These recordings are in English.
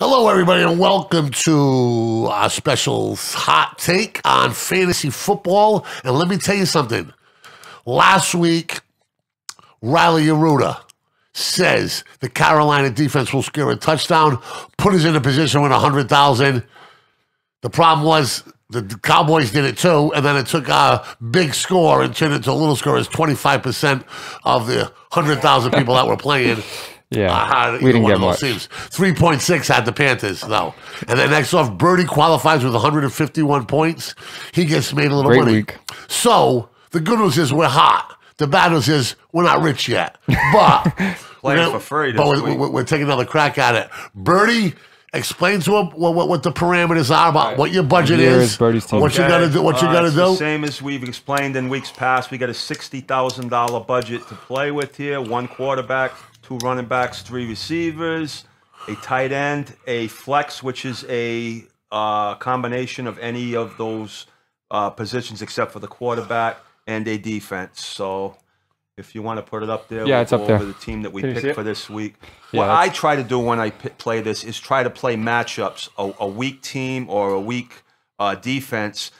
Hello, everybody, and welcome to our special hot take on fantasy football. And let me tell you something. Last week, Riley Aruda says the Carolina defense will score a touchdown, put us in a position with 100,000. The problem was the Cowboys did it too, and then it took a big score and turned it into a little score as 25% of the 100,000 people that were playing. Yeah, we didn't get much. 3.6 had the Panthers, though. And then next off, Birdie qualifies with 151 points. He gets made a little money. Week. So the good news is we're hot. The bad news is we're not rich yet. But playing for free. We're taking another crack at it. Birdie, explain to him what the parameters are about what your budget is, what you got to do. What you got to do. Same as we've explained in weeks past. We got a $60,000 budget to play with here. 1 quarterback, 2 running backs, 3 receivers, a tight end, a flex, which is a combination of any of those positions except for the quarterback, and a defense. So if you want to put it up there, it's up there. Over the team that we picked for this week. What I try to do when I play this is try to play matchups, a weak team or a weak defense.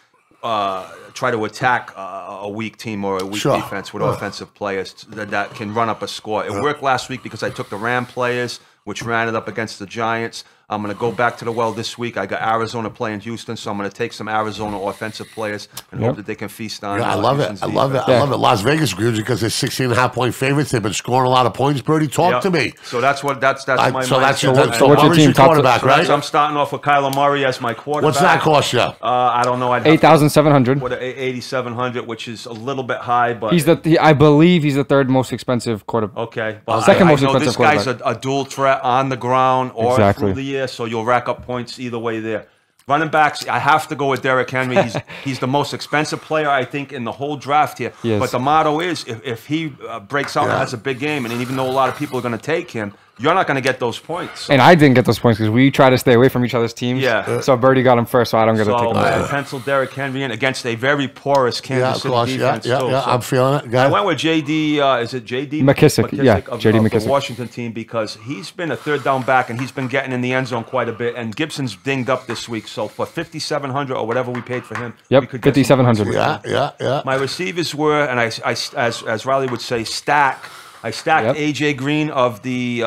Try to attack a weak team or a weak defense with offensive players that can run up a score. It worked last week because I took the Ram players, which ran it up against the Giants. I'm going to go back to the well this week. I got Arizona playing Houston, so I'm going to take some Arizona offensive players and hope that they can feast on. I love it. I love it. I love it. Las Vegas agrees because they're 16.5-point favorites. They've been scoring a lot of points. Birdie, talk to me. So that's my mindset. So what's your team quarterback, right? I'm starting off with Kyler Murray as my quarterback. What's that cost you? I don't know. 8,700. What 8,700, which is a little bit high, but I believe he's the 3rd most expensive quarterback. Okay, second most expensive quarterback. This guy's a dual threat on the ground or through the air, so you'll rack up points either way there. Running backs, I have to go with Derrick Henry. He's the most expensive player, I think, in the whole draft here. Yes. But the motto is, if he breaks out and has a big game, and even though a lot of people are going to take him, you're not going to get those points. So. And I didn't get those points because we try to stay away from each other's teams. Yeah. So Birdie got him first, so I don't get to take him. So I penciled Derrick Henry in against a very porous Kansas City defense. Yeah, So I'm feeling it. I went with J.D. Is it J.D. McKissick? Yeah, J.D. of McKissick. The Washington team, because he's been a 3rd down back and he's been getting in the end zone quite a bit. And Gibson's dinged up this week, so for 5,700 or whatever we paid for him, we could 5,700. Yeah. My receivers were, and I as Riley would say, stack. I stacked A.J. Green of the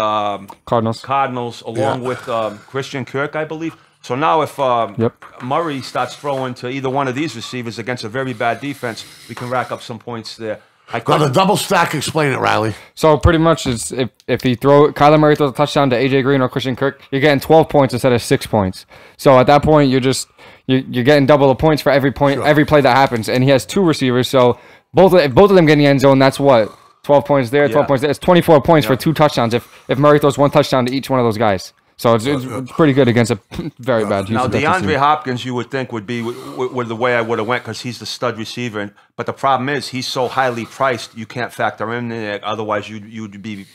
Cardinals along with Christian Kirk, I believe. So now if Murray starts throwing to either one of these receivers against a very bad defense, we can rack up some points there. Now the double stack, explain it, Riley. So pretty much, it's if Kyler Murray throws a touchdown to A.J. Green or Christian Kirk, you're getting 12 points instead of 6 points. So at that point, you're getting double the points for every point, every play that happens. And he has 2 receivers, so both of them get in the end zone. That's what. 12 points there, 12 points there. It's 24 points for 2 touchdowns if Murray throws 1 touchdown to each one of those guys. So it's pretty good against a very bad Houston. Now, Deandre Hopkins, you would think, would be with the way I would have went because he's the stud receiver. But the problem is he's so highly priced, you can't factor him in there. Otherwise, you'd be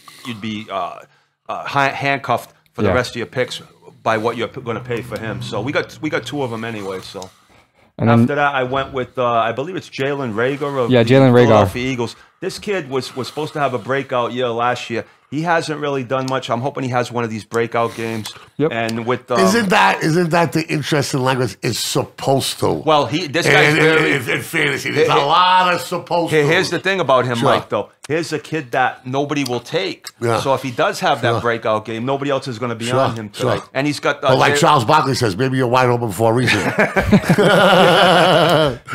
handcuffed for the rest of your picks by what you're going to pay for him. So we got 2 of them anyway. So. And after that, I went with, I believe it's Jalen Rhaegar of the Philadelphia Eagles. This kid was supposed to have a breakout year last year. He hasn't really done much. I'm hoping he has one of these breakout games. Yep. And with isn't that the interesting language? Is supposed to. Well, this guy's in fantasy. There's a lot of supposed to. Here's the thing about him, Mike. Though, here's a kid that nobody will take. Yeah. So if he does have that breakout game, nobody else is going to be on him today. And he's got. Like Charles Barkley says, maybe you're wide open for a reason.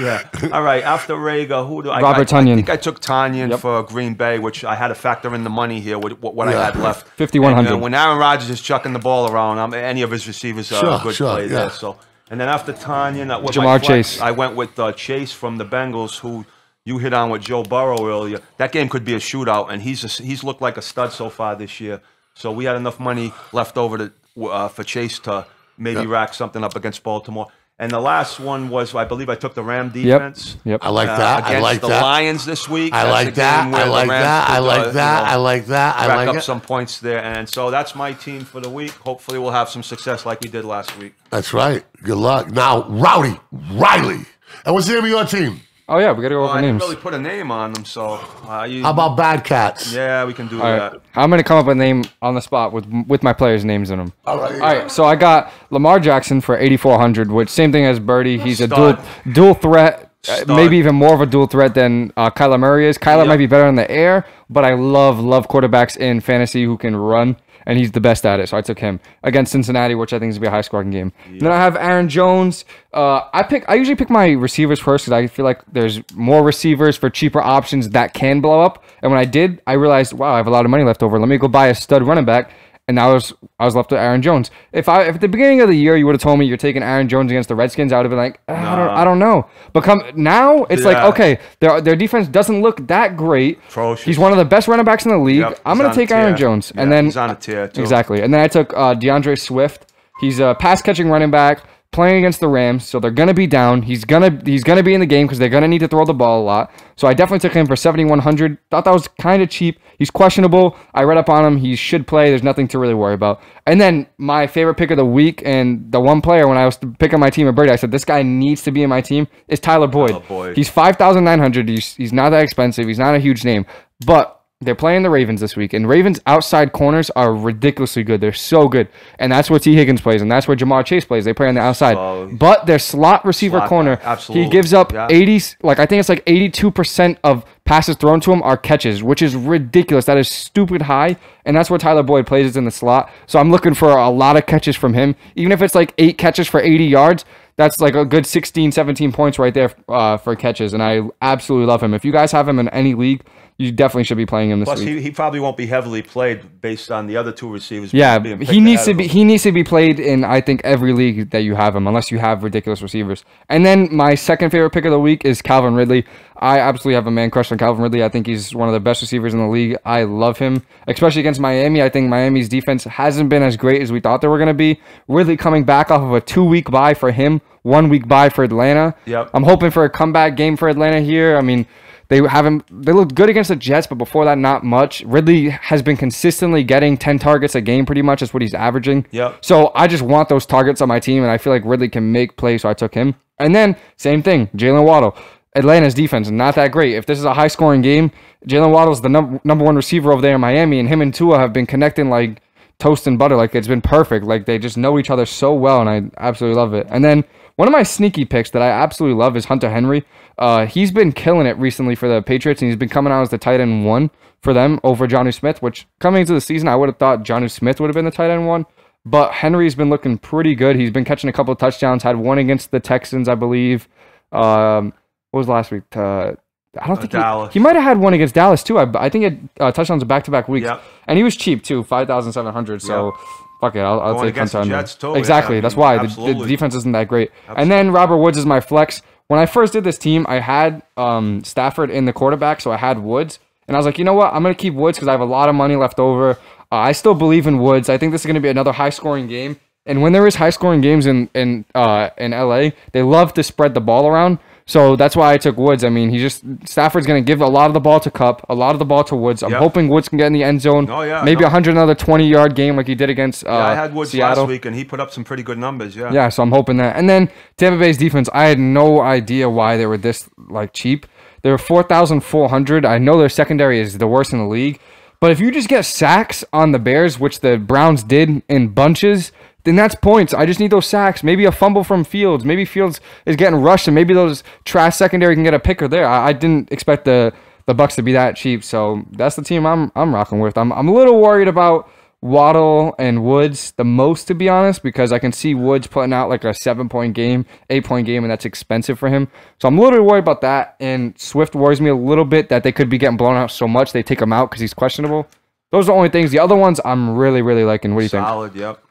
Yeah. All right. After Rhaegar, who do I? Robert Tonyan. I think I took Tonyan for Green Bay, which I had to factor in the money here with what I had left. 5,100. When Aaron Rodgers is chucking the ball around, any of his receivers are a good play there. So, and then after Tonyan, with Jamar Chase, I went with Chase from the Bengals, who you hit on with Joe Burrow earlier. That game could be a shootout, and he's looked like a stud so far this year. So we had enough money left over for Chase to maybe rack something up against Baltimore. And the last one was, I believe I took the Ram defense. Yep. I like that. Against I like the that. Lions this week. I like that. I like that. I like that. I like that. I like rack up some points there. And so that's my team for the week. Hopefully we'll have some success like we did last week. That's right. Good luck. Now, Riley. And what's the name of your team? Oh yeah, we gotta go over I names. didn't really put a name on them, so How about BadCatz? yeah, we can do All that. right. I'm gonna come up with a name on the spot with my players' names in them. All right. All right, so I got Lamar Jackson for 8,400, which same thing as Birdie. He's a Stud. dual threat, Stud. maybe even more of a dual threat than Kyler Murray is. Kyler might be better in the air, but I love quarterbacks in fantasy who can run, and he's the best at it. So I took him against Cincinnati, which I think is gonna be a high-scoring game. Then I have Aaron Jones. I usually pick my receivers first because I feel like there's more receivers for cheaper options that can blow up. And when I did, I realized, wow, I have a lot of money left over. Let me go buy a stud running back. And now I was left with Aaron Jones. If at the beginning of the year you would have told me you're taking Aaron Jones against the Redskins, I would have been like, I don't know. But now it's like, okay, their defense doesn't look that great. Atrocious. He's one of the best running backs in the league. Yep, I'm he's gonna on take a Aaron tear. Jones, Yeah, and then he's on a tear too. Exactly, and then I took DeAndre Swift. He's a pass catching running back playing against the Rams, so they're gonna be down. He's gonna be in the game because they're gonna need to throw the ball a lot. So I definitely took him for 7,100. Thought that was kind of cheap. He's questionable. I read up on him. He should play. There's nothing to really worry about. And then my favorite pick of the week and the one player when I was picking my team at Brady, I said this guy needs to be in my team is Tyler Boyd. He's 5,900. He's not that expensive. He's not a huge name, but they're playing the Ravens this week, and Ravens' outside corners are ridiculously good. They're so good, and that's where T. Higgins plays, and that's where Jamar Chase plays. They play on the outside, but their slot receiver corner, he gives up 80, I think it's like 82% of passes thrown to him are catches, which is ridiculous. That is stupid high, and that's where Tyler Boyd plays is in the slot. So I'm looking for a lot of catches from him, even if it's like 8 catches for 80 yards. That's like a good 16, 17 points right there for catches, and I absolutely love him. If you guys have him in any league, you definitely should be playing him this week. Plus, he probably won't be heavily played based on the other two receivers. Yeah, he needs to be played in I think every league that you have him, unless you have ridiculous receivers. And then my second favorite pick of the week is Calvin Ridley. I absolutely have a man crush on Calvin Ridley. I think he's one of the best receivers in the league. I love him, especially against Miami. I think Miami's defense hasn't been as great as we thought they were going to be. Ridley coming back off of a 2-week bye for him, 1-week bye for Atlanta. Yep. I'm hoping for a comeback game for Atlanta here. I mean, they looked good against the Jets, but before that, not much. Ridley has been consistently getting 10 targets a game, pretty much. That's what he's averaging. Yep. So I just want those targets on my team, and I feel like Ridley can make plays, so I took him. And then, same thing, Jaylen Waddle. Atlanta's defense, not that great. If this is a high-scoring game, Jaylen Waddle's the number one receiver over there in Miami, and him and Tua have been connecting like toast and butter. Like, it's been perfect. Like, they just know each other so well, and I absolutely love it. And then one of my sneaky picks that I absolutely love is Hunter Henry. He's been killing it recently for the Patriots, and he's been coming out as the tight end 1 for them over Jonnu Smith, which coming into the season, I would have thought Jonnu Smith would have been the tight end 1. But Henry's been looking pretty good. He's been catching a couple of touchdowns, had one against the Texans, I believe. What was last week? I don't think he might have had one against Dallas, too. I think he had touchdowns back-to-back weeks. Yep. And he was cheap, too, 5,700. So, fuck it, I'll take Hunter Henry. Exactly, that's why. The defense isn't that great. Absolutely. And then Robert Woods is my flex. When I first did this team, I had Stafford in the quarterback, so I had Woods. And I was like, you know what? I'm going to keep Woods because I have a lot of money left over. I still believe in Woods. I think this is going to be another high-scoring game. And when there is high-scoring games in LA, they love to spread the ball around. So that's why I took Woods. I mean, Stafford's going to give a lot of the ball to Kupp, a lot of the ball to Woods. I'm hoping Woods can get in the end zone. Maybe 120-yard game like he did against I had Woods Seattle last week, and he put up some pretty good numbers. Yeah, so I'm hoping that. And then Tampa Bay's defense, I had no idea why they were this cheap. They were 4,400. I know their secondary is the worst in the league. But if you just get sacks on the Bears, which the Browns did in bunches, then that's points. I just need those sacks. Maybe a fumble from Fields. Maybe Fields is getting rushed, and maybe those trash secondary can get a picker there. I didn't expect the Bucs to be that cheap, so that's the team I'm rocking with. I'm a little worried about Waddle and Woods the most, to be honest, because I can see Woods putting out like a 7-point game, 8-point game, and that's expensive for him. So I'm a little worried about that, and Swift worries me a little bit that they could be getting blown out so much they take him out because he's questionable. Those are the only things. The other ones I'm really, really liking. What do you think? Solid, yep.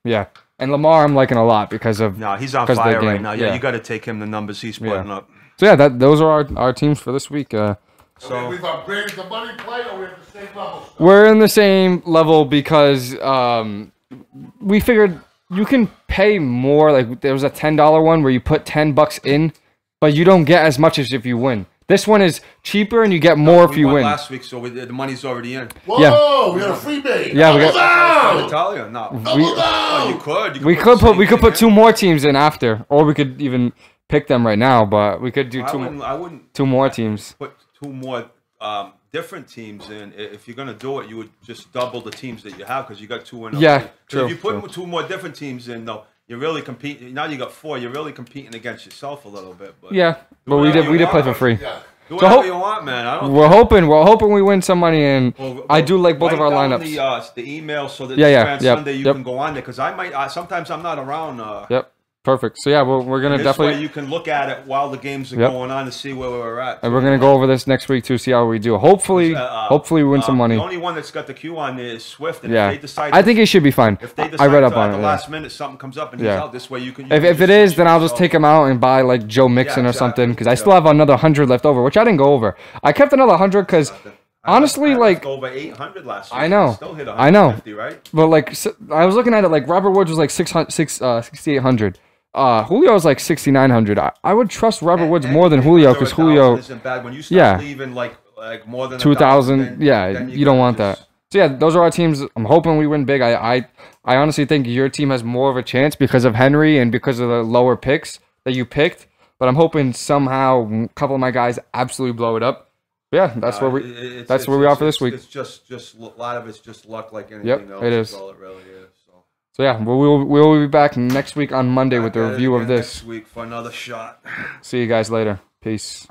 Yeah. And Lamar I'm liking a lot because of... No, he's on fire right now. Yeah, you got to take him the numbers he's putting up. So yeah, those are our teams for this week. So we've upgraded the money play, or we're at the same level? We're in the same level because we figured you can pay more. Like there was a $10 one where you put $10 in, but you don't get as much as if you win. This one is cheaper and you get more if you win. Last week, so the money's already in. Whoa, we got a freebie. Yeah, we got. Italia, no. You could put 2 more teams in after, or we could even pick them right now, but we could do I wouldn't two more teams. Put two more different teams in. If you're gonna do it, you would just double the teams that you have because you got 2 in. Yeah, true. If you put two more different teams in, though, you're really competing. Now you got 4. You're really competing against yourself a little bit. But yeah, but we did play for free. Yeah. Do whatever you want, man. We're hoping we win some money, and I do like both of our lineups. The email so that Sunday you can go on there because I might. Sometimes I'm not around. Yep. Perfect. So yeah, we're gonna definitely. Way you can look at it while the games are going on to see where we're at. And we're gonna go over this next week to see how we do. Hopefully we win some money. The only one that's got the queue on there is Swift. And yeah. If they decide I think he should be fine. If they decide I read up on at it. The last minute something comes up and he's out. This way you can. If it is, then I'll just take him out and buy like Joe Mixon or something because I still have another 100 left over, which I didn't go over. I kept another 100 because. Honestly, like over 800 last year. I know, still hit I know, right? But like, I was looking at it like Robert Woods was like 6,800. Julio was like 6,900. I would trust Robert Woods more than Julio because Julio isn't bad. When you start leaving like more than 2,000. Then you don't want that. So yeah, those are our teams. I'm hoping we win big. I honestly think your team has more of a chance because of Henry and because of the lower picks that you picked. But I'm hoping somehow a couple of my guys absolutely blow it up. Yeah, that's where we are for this week. It's just a lot of it's just luck, like anything else. It is. That's all it really is. So yeah, we'll be back next week on Monday with the review of this. Next week for another shot. See you guys later. Peace.